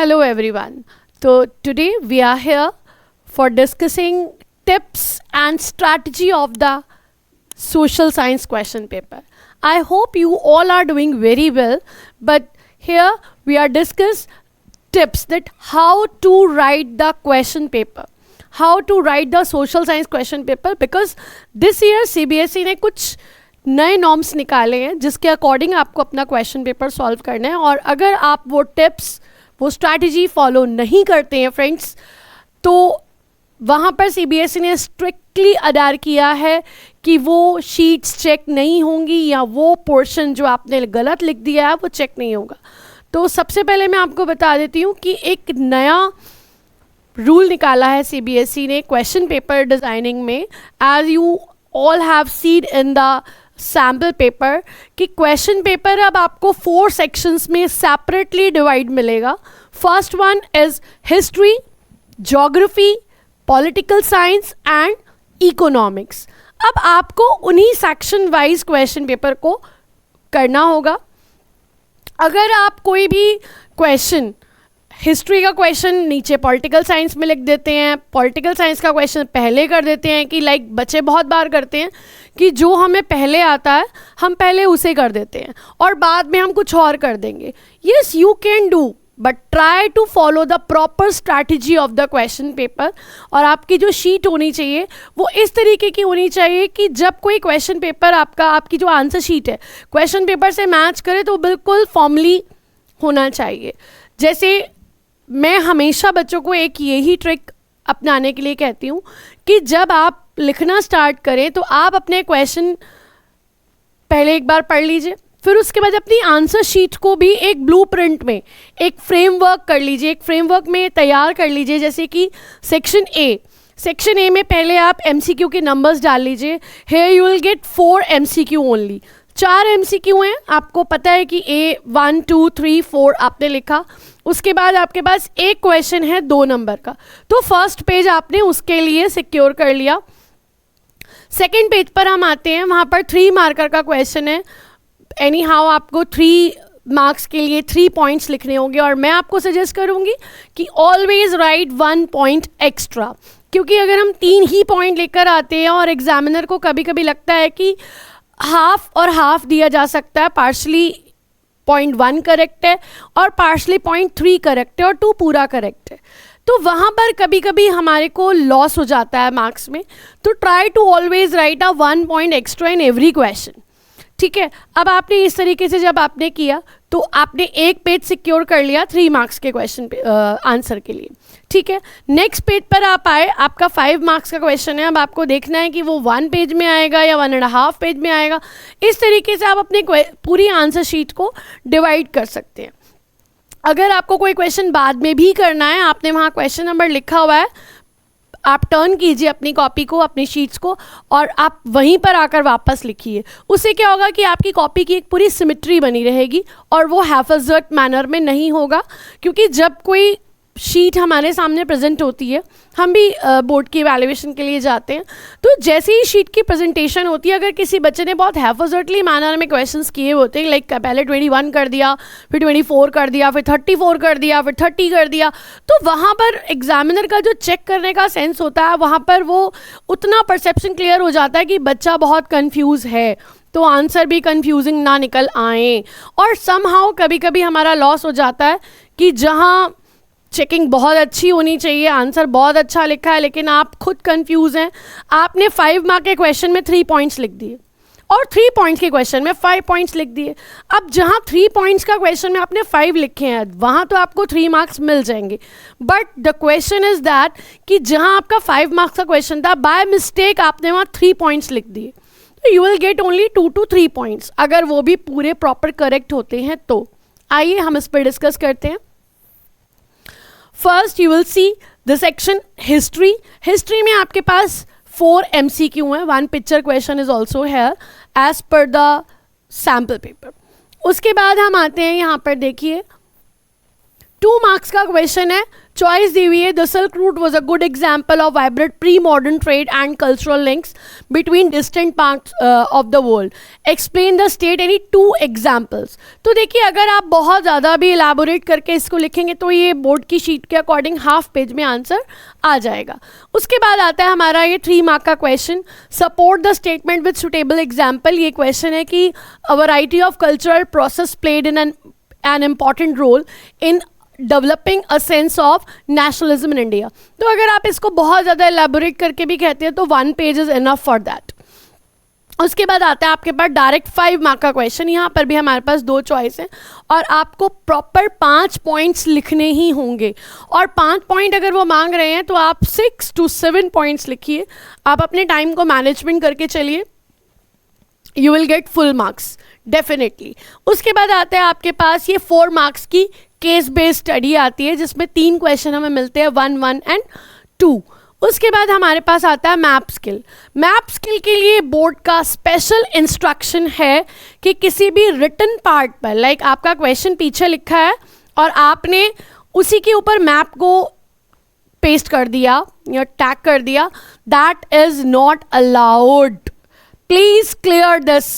Hello everyone. So today we are here for discussing tips and strategy of the social science question paper. I hope you all are doing very well, but here we are discuss tips that how to write the question paper. How to write the social science question paper because this year CBSE ने कुछ नए norms निकाले हैं जिसके according आपको अपना question paper solve करना है और अगर आप वो टिप्स वो स्ट्रैटेजी फॉलो नहीं करते हैं फ्रेंड्स तो वहाँ पर CBSE ने स्ट्रिक्टली अडार किया है कि वो शीट्स चेक नहीं होंगी या वो पोर्शन जो आपने गलत लिख दिया है वो चेक नहीं होगा। तो सबसे पहले मैं आपको बता देती हूँ कि एक नया रूल निकाला है CBSE ने क्वेश्चन पेपर डिज़ाइनिंग में, as you all have seen in the sample paper कि क्वेश्चन पेपर अब आपको 4 सेक्शंस में सेपरेटली डिवाइड मिलेगा। First one is history, geography, political science and economics. अब आपको उन्हीं सेक्शन वाइज क्वेश्चन पेपर को करना होगा। अगर आप कोई भी क्वेश्चन हिस्ट्री का क्वेश्चन नीचे पॉलिटिकल साइंस में लिख देते हैं, पॉलिटिकल साइंस का क्वेश्चन पहले कर देते हैं कि लाइक बच्चे बहुत बार करते हैं कि जो हमें पहले आता है हम पहले उसे कर देते हैं और बाद में हम कुछ और कर देंगे। Yes you can do but try to follow the proper strategy of the question paper. और आपकी जो शीट होनी चाहिए वो इस तरीके की होनी चाहिए कि जब कोई क्वेश्चन पेपर आपकी जो आंसर शीट है क्वेश्चन पेपर से मैच करे तो बिल्कुल फॉर्मली होना चाहिए। जैसे मैं हमेशा बच्चों को एक यही ट्रिक अपनाने के लिए कहती हूँ कि जब आप लिखना स्टार्ट करें तो आप अपने क्वेश्चन पहले एक बार पढ़ लीजिए, फिर उसके बाद अपनी आंसर शीट को भी एक ब्लूप्रिंट में एक फ्रेमवर्क कर लीजिए, एक फ्रेमवर्क में तैयार कर लीजिए। जैसे कि सेक्शन ए में पहले आप MCQ के नंबर्स डाल लीजिए। Here you will get 4 MCQ only, 4 MCQ हैं। आपको पता है कि A 1 2 3 4 आपने लिखा, उसके बाद आपके पास एक क्वेश्चन है 2 नंबर का, तो फर्स्ट पेज आपने उसके लिए सिक्योर कर लिया। सेकंड पेज पर हम आते हैं, वहाँ पर 3 मार्कर का क्वेश्चन है। एनी हाउ आपको 3 मार्क्स के लिए 3 पॉइंट्स लिखने होंगे और मैं आपको सजेस्ट करूँगी कि ऑलवेज राइट 1 पॉइंट एक्स्ट्रा, क्योंकि अगर हम 3 ही पॉइंट लेकर आते हैं और एग्जामिनर को कभी कभी लगता है कि हाफ और हाफ दिया जा सकता है, पार्शली 0.1 करेक्ट है और पार्शली 0.3 करेक्ट है और 2 पूरा करेक्ट है, तो वहाँ पर कभी कभी हमारे को लॉस हो जाता है मार्क्स में। तो try to always write a 1 point extra in every question. ठीक है, अब आपने इस तरीके से जब आपने किया तो आपने एक पेज सिक्योर कर लिया 3 मार्क्स के क्वेश्चन आंसर के लिए। ठीक है, नेक्स्ट पेज पर आप आए, आपका 5 मार्क्स का क्वेश्चन है। अब आपको देखना है कि वो 1 पेज में आएगा या 1.5 पेज में आएगा। इस तरीके से आप अपने पूरी आंसर शीट को डिवाइड कर सकते हैं। अगर आपको कोई क्वेश्चन बाद में भी करना है, आपने वहाँ क्वेश्चन नंबर लिखा हुआ है, आप टर्न कीजिए अपनी कॉपी को, अपनी शीट्स को, और आप वहीं पर आकर वापस लिखिए। उससे क्या होगा कि आपकी कॉपी की एक पूरी सिमेट्री बनी रहेगी और वो हैफजर्ट मैनर में नहीं होगा। क्योंकि जब कोई शीट हमारे सामने प्रेजेंट होती है, हम भी बोर्ड की इवैल्यूएशन के लिए जाते हैं, तो जैसे ही शीट की प्रेजेंटेशन होती है, अगर किसी बच्चे ने बहुत हैफजर्टली मैनर में क्वेश्चंस किए होते हैं, लाइक पहले 21 कर दिया, फिर 24 कर दिया, फिर 34 कर दिया, फिर 30 कर दिया, तो वहाँ पर एग्जामिनर का जो चेक करने का सेंस होता है, वहाँ पर वो उतना परसेप्शन क्लियर हो जाता है कि बच्चा बहुत कन्फ्यूज़ है, तो आंसर भी कंफ्यूजिंग ना निकल आए। और समहाउ कभी कभी हमारा लॉस हो जाता है कि जहाँ चेकिंग बहुत अच्छी होनी चाहिए, आंसर बहुत अच्छा लिखा है, लेकिन आप खुद कंफ्यूज हैं। आपने 5 मार्क के क्वेश्चन में 3 पॉइंट्स लिख दिए और 3 पॉइंट्स के क्वेश्चन में 5 पॉइंट्स लिख दिए। अब जहाँ 3 पॉइंट्स का क्वेश्चन में आपने 5 लिखे हैं, वहाँ तो आपको 3 मार्क्स मिल जाएंगे, but the question is that कि जहाँ आपका 5 मार्क्स का क्वेश्चन था, बाय मिस्टेक आपने वहाँ 3 पॉइंट्स लिख दिए, तो you will get only 2 to 3 points, अगर वो भी पूरे प्रॉपर करेक्ट होते हैं तो। आइए हम इस पर डिस्कस करते हैं। First you will see the section history. History में आपके पास 4 MCQ हैं, 1 picture question is also here as per the sample paper. उसके बाद हम आते हैं यहाँ पर, देखिए 2 मार्क्स का क्वेश्चन है, चॉइस दी हुई है, the silk route was a good example of vibrant pre modern trade and cultural links between distant parts of the world, explain the state any 2 examples. तो देखिए अगर आप बहुत ज़्यादा भी इलाबोरेट करके इसको लिखेंगे तो ये बोर्ड की शीट के अकॉर्डिंग हाफ पेज में आंसर आ जाएगा। उसके बाद आता है हमारा ये 3 मार्क का question, support the statement with suitable example. ये क्वेश्चन है कि a variety of cultural process played in an important role in developing a sense of nationalism in India. तो अगर आप इसको बहुत ज़्यादा एलेबोरेट करके भी कहते हैं तो 1 page is enough for that. उसके बाद आता है आपके पास डायरेक्ट 5 मार्क का क्वेश्चन। यहाँ पर भी हमारे पास 2 चॉइस हैं और आपको प्रॉपर 5 पॉइंट्स लिखने ही होंगे, और 5 पॉइंट अगर वो मांग रहे हैं तो आप 6 to 7 पॉइंट्स लिखिए। आप अपने टाइम को मैनेजमेंट करके चलिए, you will get full marks definitely. उसके बाद आता है आपके पास ये 4 मार्क्स की केस बेस्ड स्टडी आती है जिसमें 3 क्वेश्चन हमें मिलते हैं, 1, 1 एंड 2। उसके बाद हमारे पास आता है मैप स्किल। मैप स्किल के लिए बोर्ड का स्पेशल इंस्ट्रक्शन है कि किसी भी रिटन पार्ट पर, लाइक आपका क्वेश्चन पीछे लिखा है और आपने उसी के ऊपर मैप को पेस्ट कर दिया या टैग कर दिया, that is not allowed. Please clear this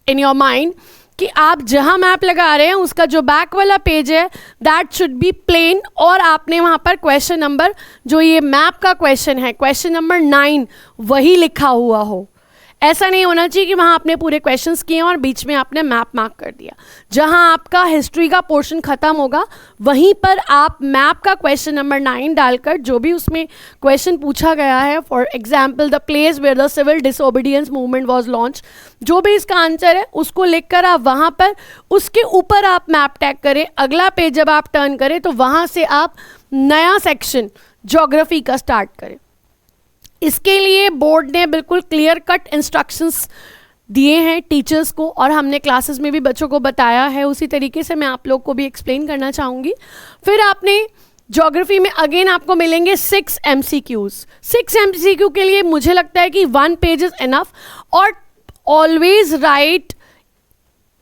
in your mind कि आप जहां मैप लगा रहे हैं उसका जो बैक वाला पेज है दैट शुड बी प्लेन, और आपने वहां पर क्वेश्चन नंबर, जो ये मैप का क्वेश्चन है, क्वेश्चन नंबर 9 वही लिखा हुआ हो। ऐसा नहीं होना चाहिए कि वहाँ आपने पूरे क्वेश्चंस किए और बीच में आपने मैप मार्क कर दिया। जहाँ आपका हिस्ट्री का पोर्शन ख़त्म होगा वहीं पर आप मैप का क्वेश्चन नंबर 9 डालकर जो भी उसमें क्वेश्चन पूछा गया है, for example the place where the civil disobedience movement was launch, जो भी इसका आंसर है उसको लिखकर आप वहाँ पर उसके ऊपर आप मैप टैग करें। अगला पेज जब आप टर्न करें तो वहाँ से आप नया सेक्शन ज्योग्राफी का स्टार्ट करें। इसके लिए बोर्ड ने बिल्कुल क्लियर कट इंस्ट्रक्शंस दिए हैं टीचर्स को, और हमने क्लासेस में भी बच्चों को बताया है। उसी तरीके से मैं आप लोग को भी एक्सप्लेन करना चाहूँगी। फिर आपने ज्योग्राफी में अगेन आपको मिलेंगे 6 MCQs। 6 MCQ के लिए मुझे लगता है कि 1 पेज इज इनफ, और always right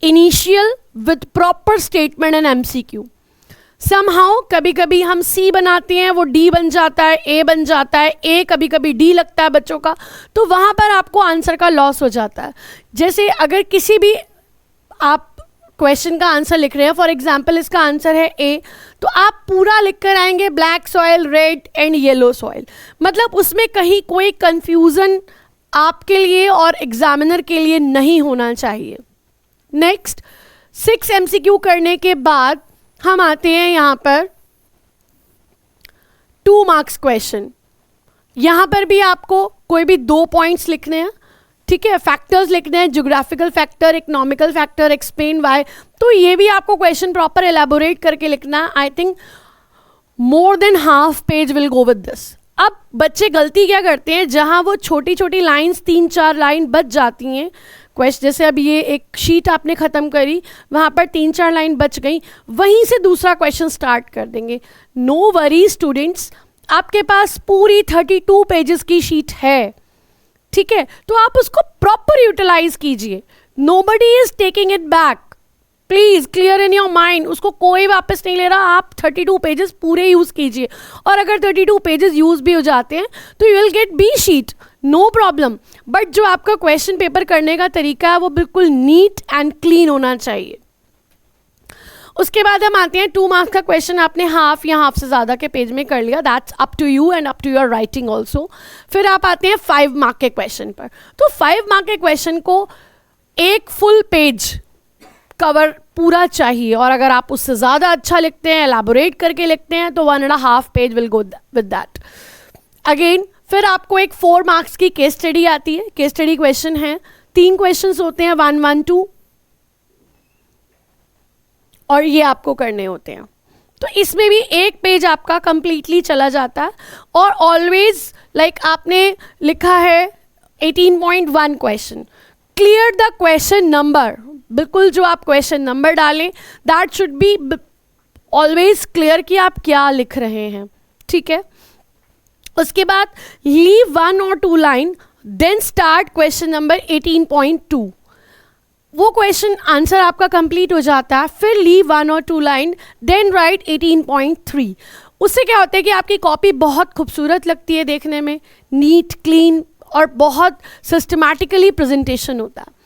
initial with proper statement and MCQ। Somehow कभी कभी हम C बनाते हैं, वो D बन जाता है, A बन जाता है, A कभी कभी D लगता है बच्चों का, तो वहाँ पर आपको आंसर का लॉस हो जाता है। जैसे अगर किसी भी आप क्वेश्चन का आंसर लिख रहे हैं, फॉर एग्जांपल इसका आंसर है A, तो आप पूरा लिख कर आएंगे black soil, red and yellow soil, मतलब उसमें कहीं कोई कंफ्यूजन आपके लिए और एग्जामिनर के लिए नहीं होना चाहिए। नेक्स्ट 6 MCQ करने के बाद हम आते हैं यहाँ पर 2 मार्क्स क्वेश्चन। यहाँ पर भी आपको कोई भी 2 पॉइंट्स लिखने हैं, ठीक है, फैक्टर्स लिखने हैं, geographical factor, economical factor, explain why, तो ये भी आपको क्वेश्चन प्रॉपर एलैबोरेट करके लिखना है। I think more than half page will go with this. अब बच्चे गलती क्या करते हैं, जहाँ वो छोटी छोटी लाइन्स 3-4 लाइन बच जाती हैं क्वेश्चन, जैसे अब ये एक शीट आपने ख़त्म करी, वहाँ पर 3-4 लाइन बच गई, वहीं से दूसरा क्वेश्चन स्टार्ट कर देंगे। नो वरी स्टूडेंट्स, आपके पास पूरी 32 पेजेस की शीट है, ठीक है, तो आप उसको प्रॉपर यूटिलाइज कीजिए। Nobody is taking it back, please clear in your mind, उसको कोई वापस नहीं ले रहा। आप 32 पेजेस पूरे यूज कीजिए, और अगर 32 पेजेस यूज भी हो जाते हैं तो you will get B sheet, no problem, but जो आपका क्वेश्चन पेपर करने का तरीका है वो बिल्कुल नीट एंड क्लीन होना चाहिए। उसके बाद हम आते हैं 2 मार्क्स का क्वेश्चन। आपने हाफ या हाफ से ज़्यादा के पेज में कर लिया, that's up to you and up to your writing also. फिर आप आते हैं 5 मार्क के क्वेश्चन पर। तो 5 मार्क के क्वेश्चन को एक फुल पेज कवर पूरा चाहिए, और अगर आप उससे ज़्यादा अच्छा लिखते हैं, एलैबोरेट करके लिखते हैं, तो 1.5 page will go with that. Again फिर आपको एक 4 मार्क्स की केस स्टडी आती है। केस स्टडी क्वेश्चन है, 3 क्वेश्चंस होते हैं, 1, 1, 2, और ये आपको करने होते हैं। तो इसमें भी एक पेज आपका कंप्लीटली चला जाता है, और ऑलवेज लाइक आपने लिखा है 18.1 question, clear the question number, बिल्कुल जो आप क्वेश्चन नंबर डालें that should be always clear कि आप क्या लिख रहे हैं, ठीक है। उसके बाद leave 1 or 2 line, then start question number 18.2। वो क्वेश्चन आंसर आपका कंप्लीट हो जाता है, फिर leave 1 or 2 line, then write 18.3। उससे क्या होता है कि आपकी कॉपी बहुत खूबसूरत लगती है देखने में, नीट, क्लीन और बहुत सिस्टमैटिकली प्रेजेंटेशन होता है।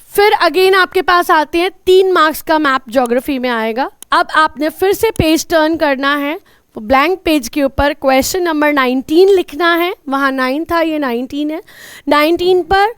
फिर अगेन आपके पास आते हैं 3 मार्क्स का मैप ज्योग्राफी में आएगा। अब आपने फिर से पेज टर्न करना है, ब्लैंक पेज के ऊपर क्वेश्चन नंबर 19 लिखना है। वहाँ 9 था, ये 19 है। 19 पर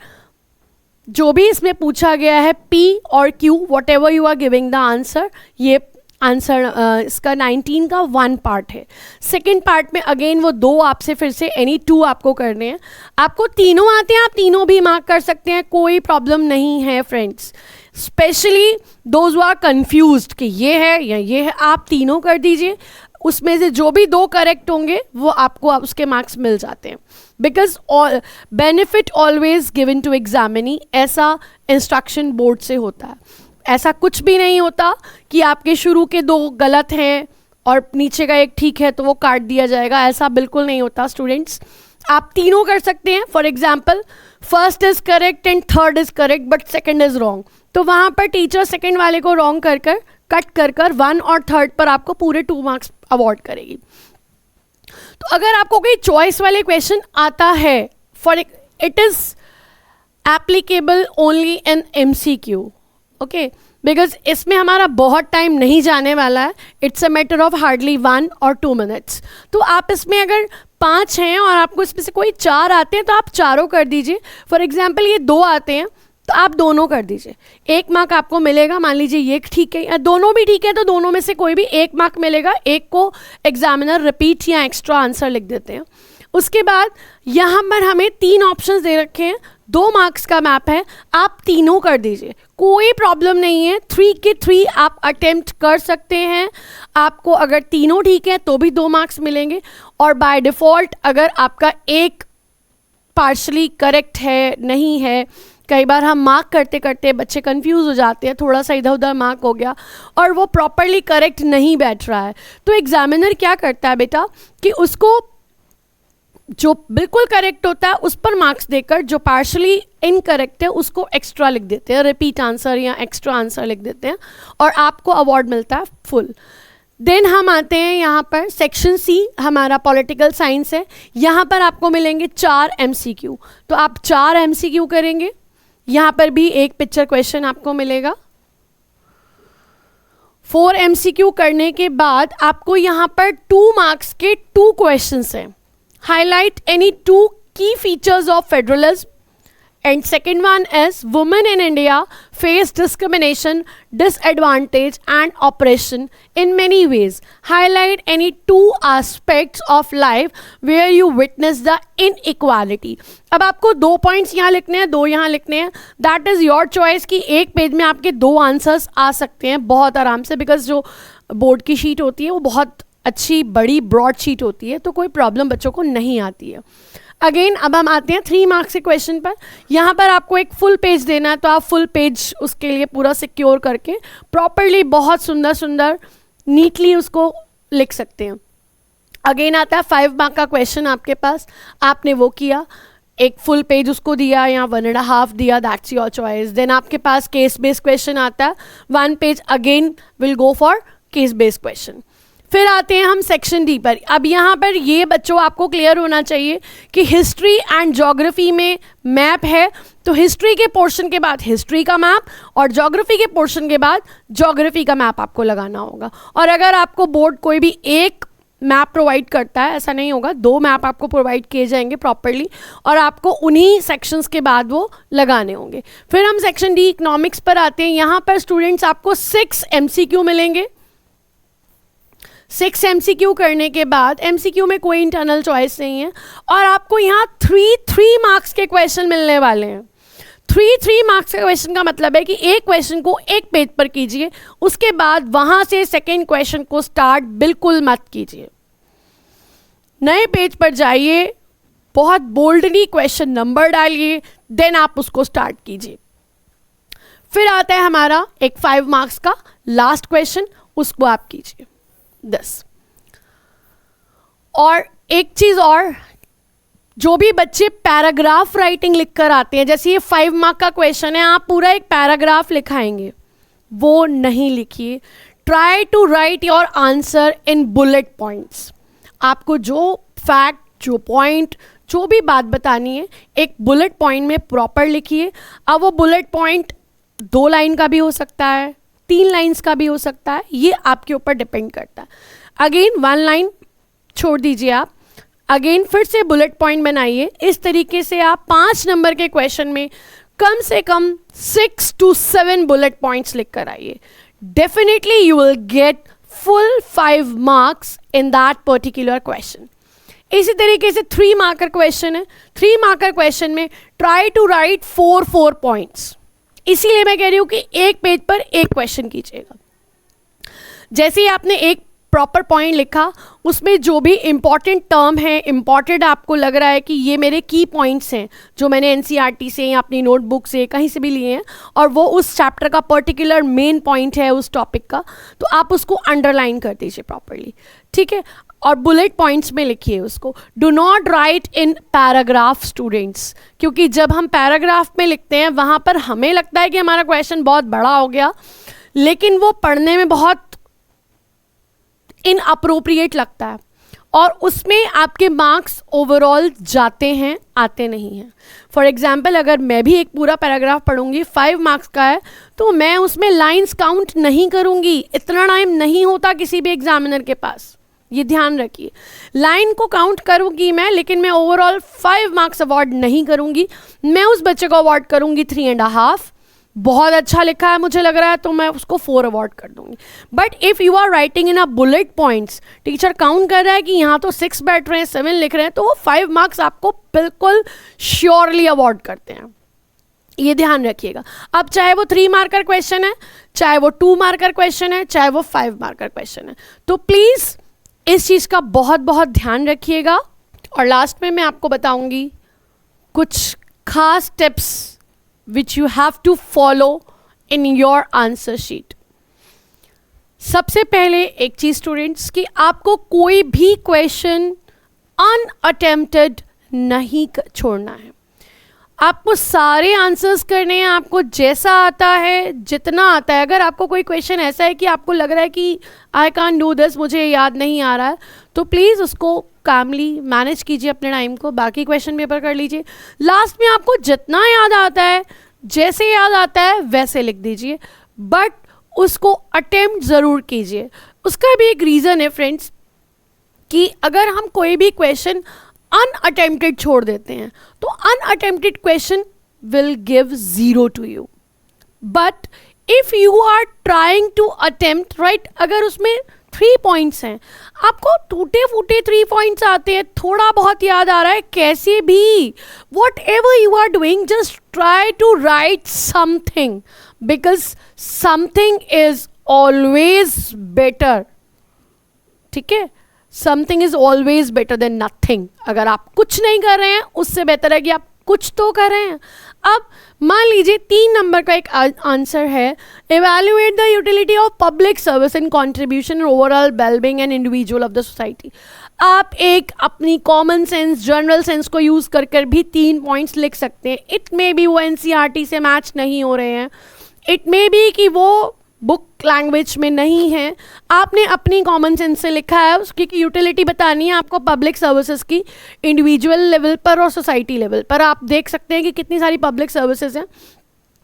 जो भी इसमें पूछा गया है P और Q, whatever you are giving the answer, ये आंसर इसका 19 का 1 पार्ट है। सेकेंड पार्ट में अगेन वो 2 आपसे फिर से एनी 2 आपको करने हैं। आपको तीनों आते हैं, आप तीनों भी मार्क कर सकते हैं, कोई प्रॉब्लम नहीं है friends. Specially those are confused कि ये है या ये है, आप तीनों कर दीजिए। उसमें से जो भी 2 करेक्ट होंगे वो आपको उसके मार्क्स मिल जाते हैं। Because benefit always given to examinee, ऐसा इंस्ट्रक्शन बोर्ड से होता है। ऐसा कुछ भी नहीं होता कि आपके शुरू के 2 गलत हैं और नीचे का 1 ठीक है तो वो काट दिया जाएगा, ऐसा बिल्कुल नहीं होता स्टूडेंट्स। आप तीनों कर सकते हैं। For example, first is correct and third is correct but second is wrong, तो वहाँ पर टीचर सेकंड वाले को रॉन्ग कर कर कट कर कर 1 और 3rd पर आपको पूरे 2 मार्क्स अवॉर्ड करेगी। तो अगर आपको कोई चॉइस वाले क्वेश्चन आता है, for it is applicable only in MCQ, okay, because इसमें हमारा बहुत टाइम नहीं जाने वाला है। It's a matter of hardly 1 और 2 मिनट्स। तो आप इसमें अगर 5 हैं और आपको इसमें से कोई 4 आते हैं तो आप चारों कर दीजिए। फॉर एग्जाम्पल ये 2 आते हैं तो आप दोनों कर दीजिए, 1 मार्क आपको मिलेगा। मान लीजिए ये ठीक है या दोनों भी ठीक है तो दोनों में से कोई भी 1 मार्क मिलेगा, 1 को एग्जामिनर रिपीट या एक्स्ट्रा आंसर लिख देते हैं। उसके बाद यहाँ पर हमें 3 ऑप्शंस दे रखे हैं, 2 मार्क्स का मैप है, आप तीनों कर दीजिए, कोई प्रॉब्लम नहीं है। 3 के 3 आप अटेम्प्ट कर सकते हैं। आपको अगर तीनों ठीक है तो भी 2 मार्क्स मिलेंगे, और बाय डिफ़ॉल्ट अगर आपका 1 पार्शली करेक्ट है नहीं है, कई बार हम मार्क करते करते बच्चे कंफ्यूज हो जाते हैं, थोड़ा सा इधर उधर मार्क हो गया और वो प्रॉपरली करेक्ट नहीं बैठ रहा है, तो एग्जामिनर क्या करता है बेटा कि उसको जो बिल्कुल करेक्ट होता है उस पर मार्क्स देकर जो पार्शली इनकरेक्ट है उसको एक्स्ट्रा लिख देते हैं, रिपीट आंसर या एक्स्ट्रा आंसर लिख देते हैं, और आपको अवार्ड मिलता है फुल। देन हम आते हैं यहाँ पर सेक्शन C, हमारा पॉलिटिकल साइंस है। यहाँ पर आपको मिलेंगे 4 MCQ, तो आप 4 MCQ करेंगे। यहाँ पर भी एक पिक्चर क्वेश्चन आपको मिलेगा। 4 MCQ करने के बाद आपको यहाँ पर 2 मार्क्स के 2 क्वेश्चंस हैं। Highlight any 2 key features of federalism, and second one is women in India face discrimination, disadvantage and oppression in many ways. Highlight any 2 aspects of life where you witness the inequality. अब आपको 2 points यहाँ लिखने हैं, 2 यहाँ लिखने हैं। That is your choice कि एक पेज में आपके 2 आंसर्स आ सकते हैं बहुत आराम से, बिकॉज जो बोर्ड की शीट होती है वो बहुत अच्छी बड़ी ब्रॉड शीट होती है, तो कोई प्रॉब्लम बच्चों को नहीं आती है। अगेन अब हम आते हैं 3 मार्क्स के क्वेश्चन पर। यहाँ पर आपको एक फुल पेज देना है, तो आप फुल पेज उसके लिए पूरा सिक्योर करके प्रॉपरली बहुत सुंदर सुंदर नीटली उसको लिख सकते हैं। अगेन आता है 5 मार्क का क्वेश्चन आपके पास, आपने वो किया, एक फुल पेज उसको दिया या 1.5 दिया, दैट्स योर चॉइस। देन आपके पास केस बेस्ड क्वेश्चन आता है, 1 page again will go for case based question. फिर आते हैं हम सेक्शन D पर। अब यहाँ पर ये बच्चों आपको क्लियर होना चाहिए कि हिस्ट्री एंड ज्योग्राफी में मैप है, तो हिस्ट्री के पोर्शन के बाद हिस्ट्री का मैप और ज्योग्राफी के पोर्शन के बाद ज्योग्राफी का मैप आपको लगाना होगा। और अगर आपको बोर्ड कोई भी एक मैप प्रोवाइड करता है, ऐसा नहीं होगा, 2 मैप आपको प्रोवाइड किए जाएंगे प्रॉपरली और आपको उन्हीं सेक्शंस के बाद वो लगाने होंगे। फिर हम सेक्शन D इकोनॉमिक्स पर आते हैं। यहाँ पर स्टूडेंट्स आपको 6 MCQ मिलेंगे। 6 MCQ करने के बाद MCQ में कोई इंटरनल चॉइस नहीं है और आपको यहाँ 3 मार्क्स के क्वेश्चन मिलने वाले हैं। 3 मार्क्स के क्वेश्चन का मतलब है कि एक क्वेश्चन को एक पेज पर कीजिए, उसके बाद वहाँ से सेकेंड क्वेश्चन को स्टार्ट बिल्कुल मत कीजिए, नए पेज पर जाइए, बहुत बोल्डली क्वेश्चन नंबर डालिए, देन आप उसको स्टार्ट कीजिए। फिर आता है हमारा एक 5 मार्क्स का लास्ट क्वेश्चन, उसको आप कीजिए 10। और एक चीज़ और, जो भी बच्चे पैराग्राफ राइटिंग लिख कर आते हैं, जैसे ये 5 मार्क का क्वेश्चन है, आप पूरा एक पैराग्राफ लिखाएंगे, वो नहीं लिखिए। Try to write your answer in bullet points. आपको जो फैक्ट, जो पॉइंट, जो भी बात बतानी है एक बुलेट पॉइंट में प्रॉपर लिखिए। अब वो बुलेट पॉइंट 2 लाइन का भी हो सकता है, 3 लाइन्स का भी हो सकता है, ये आपके ऊपर डिपेंड करता है। अगेन 1 लाइन छोड़ दीजिए आप, अगेन फिर से बुलेट पॉइंट बनाइए। इस तरीके से आप 5 नंबर के क्वेश्चन में कम से कम 6 to 7 बुलेट पॉइंट्स लिख कर आइए। Definitely you will get full 5 marks in that particular question. इसी तरीके से 3 मार्कर क्वेश्चन है, 3 मार्कर क्वेश्चन में ट्राई टू राइट 4 पॉइंट्स। इसीलिए मैं कह रही हूं कि एक पेज पर एक क्वेश्चन कीजिएगा। जैसे ही आपने एक प्रॉपर पॉइंट लिखा, उसमें जो भी इंपॉर्टेंट टर्म है, इंपॉर्टेंट आपको लग रहा है कि ये मेरे की पॉइंट्स हैं जो मैंने एनसीईआरटी से या अपनी नोटबुक से कहीं से भी लिए हैं, और वो उस चैप्टर का पर्टिकुलर मेन पॉइंट है उस टॉपिक का, तो आप उसको अंडरलाइन कर दीजिए प्रॉपरली, ठीक है। और बुलेट पॉइंट्स में लिखिए उसको। Do not right in paragraph students, क्योंकि जब हम पैराग्राफ में लिखते हैं वहाँ पर हमें लगता है कि हमारा क्वेश्चन बहुत बड़ा हो गया, लेकिन वो पढ़ने में बहुत इनअप्रोप्रिएट लगता है और उसमें आपके मार्क्स ओवरऑल जाते हैं, आते नहीं हैं। फॉर एग्जाम्पल, अगर मैं भी एक पूरा पैराग्राफ पढ़ूंगी, 5 मार्क्स का है, तो मैं उसमें लाइंस काउंट नहीं करूंगी। इतना टाइम नहीं होता किसी भी एग्जामिनर के पास, ये ध्यान रखिए। लाइन को काउंट करूंगी मैं, लेकिन मैं ओवरऑल 5 मार्क्स अवार्ड नहीं करूंगी। मैं उस बच्चे को अवार्ड करूंगी 3.5। बहुत अच्छा लिखा है मुझे लग रहा है, तो मैं उसको 4 अवार्ड कर दूंगी। But if you are writing in a bullet points, teacher count कर रहा है कि यहाँ तो 6 बैठ रहे हैं, 7 लिख रहे हैं, तो वो 5 मार्क्स आपको बिल्कुल श्योरली अवार्ड करते हैं। ये ध्यान रखिएगा। अब चाहे वो 3 मार्कर क्वेश्चन है, चाहे वो 2 मार्कर क्वेश्चन है, चाहे वो 5 मार्कर क्वेश्चन है, तो प्लीज़ इस चीज़ का बहुत बहुत ध्यान रखिएगा। और लास्ट में मैं आपको बताऊंगी कुछ खास tips which you have to follow in your answer sheet. सबसे पहले एक चीज़ स्टूडेंट्स, कि आपको कोई भी क्वेश्चन अनअटेम्प्टेड नहीं छोड़ना है। आपको सारे आंसर्स करने हैं, आपको जैसा आता है, जितना आता है। अगर आपको कोई क्वेश्चन ऐसा है कि आपको लग रहा है कि आई कांट डू दिस, मुझे याद नहीं आ रहा है, तो प्लीज़ उसको कामली मैनेज कीजिए अपने टाइम को, बाकी क्वेश्चन पेपर कर लीजिए। लास्ट में आपको जितना याद आता है, जैसे याद आता है वैसे लिख दीजिए, बट उसको अटेम्प्ट ज़रूर कीजिए। उसका भी एक रीज़न है फ्रेंड्स, कि अगर हम कोई भी क्वेश्चन अनअटेम्प्टेड छोड़ देते हैं तो unattempted question will give 0 to you. But if you are trying to attempt, right, अगर उसमें 3 पॉइंट्स हैं, आपको टूटे फूटे 3 पॉइंट्स आते हैं, थोड़ा बहुत याद आ रहा है, कैसे भी, whatever you are doing, just try to write something, because something is always better, ठीक है। Something is always better than nothing. अगर आप कुछ नहीं कर रहे हैं, उससे बेहतर है कि आप कुछ तो कर रहे हैं। अब मान लीजिए 3 नंबर का एक आंसर है, evaluate the utility of public service and contribution in overall wellbeing and individual of the society. आप एक अपनी कॉमन सेंस, जनरल सेंस को यूज़ कर कर भी 3 पॉइंट्स लिख सकते हैं। इट मे बी वो एनसीईआरटी से मैच नहीं हो रहे हैं, इट मे बी कि वो बुक लैंग्वेज में नहीं है, आपने अपनी कॉमन सेंस से लिखा है, उसकी यूटिलिटी बतानी है आपको पब्लिक सर्विसेज की, इंडिविजुअल लेवल पर और सोसाइटी लेवल पर। आप देख सकते हैं कि कितनी सारी पब्लिक सर्विसेज हैं,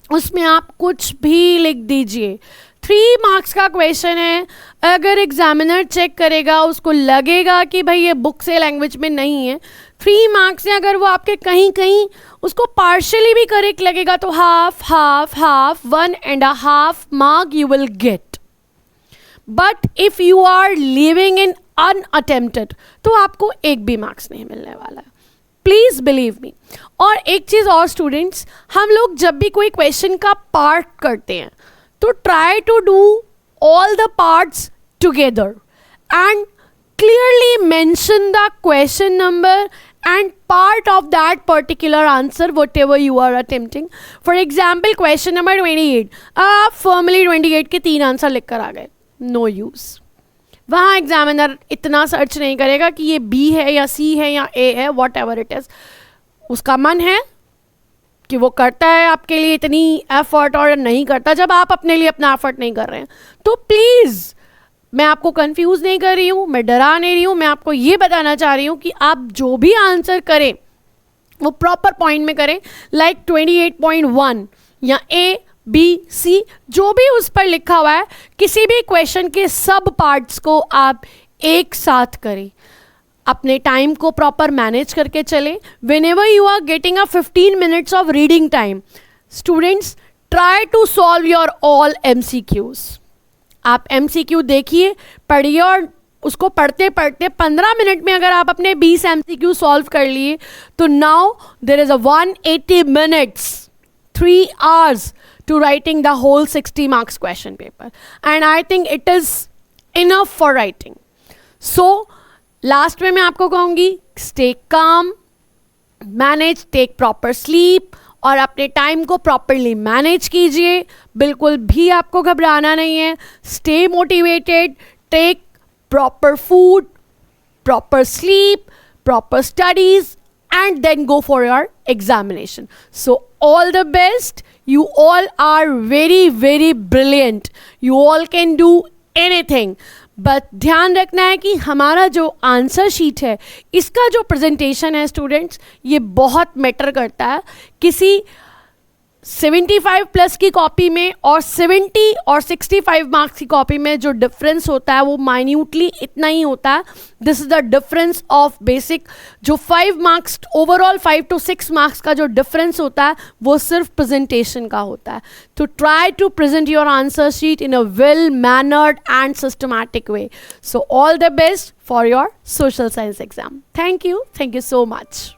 उसमें आप कुछ भी लिख दीजिए। 3 मार्क्स का क्वेश्चन है, अगर एग्जामिनर चेक करेगा, उसको लगेगा कि भाई ये बुक से लैंग्वेज में नहीं है, 3 मार्क्स हैं, अगर वो आपके कहीं कहीं उसको पार्शियली भी करेक्ट लगेगा, तो half half half 1.5 mark you will get. But if you are living in unattempted, तो आपको 1 भी मार्क्स नहीं मिलने वाला है, प्लीज बिलीव मी। और एक चीज और स्टूडेंट्स, हम लोग जब भी कोई क्वेश्चन का पार्ट करते हैं, तो try to do all the parts together and clearly mention the question number and part of that particular answer whatever you are attempting. For example, question number 28, आप firmly 28 के 3 आंसर लिख कर आ गए, no use। वहाँ examiner इतना search नहीं करेगा कि ये B है या C है या A है, whatever it is। उसका मन है कि वो करता है आपके लिए इतनी एफर्ट और नहीं करता जब आप अपने लिए अपना एफर्ट नहीं कर रहे हैं। तो प्लीज़, मैं आपको कंफ्यूज नहीं कर रही हूँ, मैं डरा नहीं रही हूँ, मैं आपको ये बताना चाह रही हूँ कि आप जो भी आंसर करें वो प्रॉपर पॉइंट में करें, लाइक 28.1 या ए बी सी जो भी उस पर लिखा हुआ है, किसी भी क्वेश्चन के सब पार्ट्स को आप एक साथ करें, अपने टाइम को प्रॉपर मैनेज करके चलें। Whenever you are getting a 15 minutes of reading time, students try to solve your all MCQs। आप MCQ देखिए, पढ़िए और उसको पढ़ते पढ़ते 15 मिनट में अगर आप अपने 20 MCQ सॉल्व कर लिए तो now there is a 180 minutes 3 hours to writing the whole 60 marks question paper, and I think it is enough for writing. So last में मैं आपको कहूँगी, stay calm, manage, take proper sleep और अपने time को प्रॉपरली मैनेज कीजिए। बिल्कुल भी आपको घबराना नहीं है। Stay motivated, take proper food, proper sleep, proper studies, and then go for your examination. So all the best. You all are very, very brilliant. You all can do anything. But ध्यान रखना है कि हमारा जो answer sheet है, इसका जो presentation है स्टूडेंट्स, ये बहुत मैटर करता है। किसी 75 प्लस की कॉपी में और 70 और 65 मार्क्स की कॉपी में जो डिफरेंस होता है वो माइन्यूटली इतना ही होता है। This is the difference of basic. जो 5 मार्क्स ओवरऑल 5 to 6 मार्क्स का जो डिफरेंस होता है वो सिर्फ प्रेजेंटेशन का होता है। तो try to present your answer sheet in a well mannered and systematic way. So all the best for your social science exam. Thank you so much.